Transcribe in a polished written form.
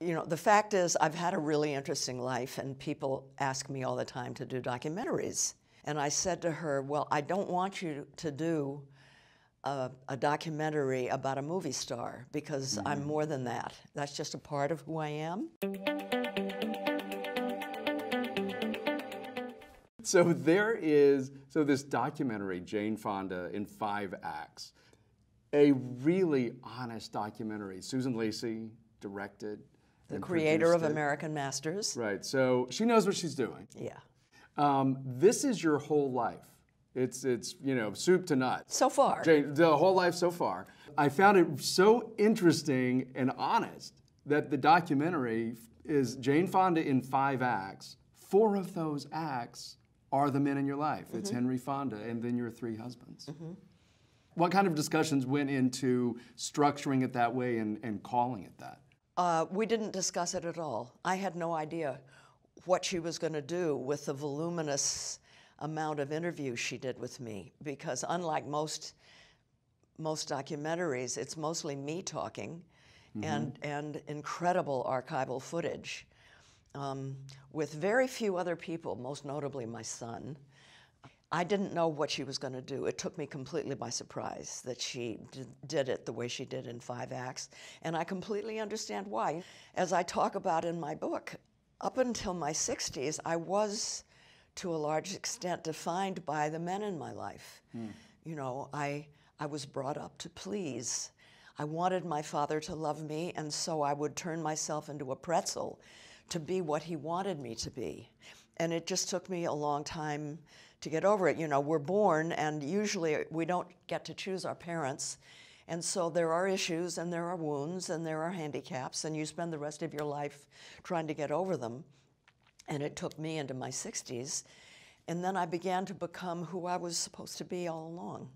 You know, the fact is I've had a really interesting life, and people ask me all the time to do documentaries. And I said to her, well, I don't want you to do a documentary about a movie star, because I'm more than that. That's just a part of who I am. So there is, this documentary, Jane Fonda, in 5 acts, a really honest documentary. Susan Lacey directed. The creator of American Masters. Right, so she knows what she's doing. Yeah. This is your whole life. It's you know, soup to nuts. So far. Jane, the whole life so far. I found it so interesting and honest that the documentary is Jane Fonda in 5 acts. 4 of those acts are the men in your life. It's Henry Fonda and then your 3 husbands. What kind of discussions went into structuring it that way and calling it that? We didn't discuss it at all. I had no idea what she was going to do with the voluminous amount of interviews she did with me, because unlike most documentaries, it's mostly me talking and incredible archival footage with very few other people, most notably my son. I didn't know what she was going to do. It took me completely by surprise that she did it the way she did in 5 acts, and I completely understand why. As I talk about in my book, up until my 60s, I was, to a large extent, defined by the men in my life. You know, I was brought up to please. I wanted my father to love me, and so I would turn myself into a pretzel to be what he wanted me to be. And it just took me a long time to get over it. You know, we're born, and usually we don't get to choose our parents. And so there are issues, and there are wounds, and there are handicaps, and you spend the rest of your life trying to get over them. And it took me into my 60s. And then I began to become who I was supposed to be all along.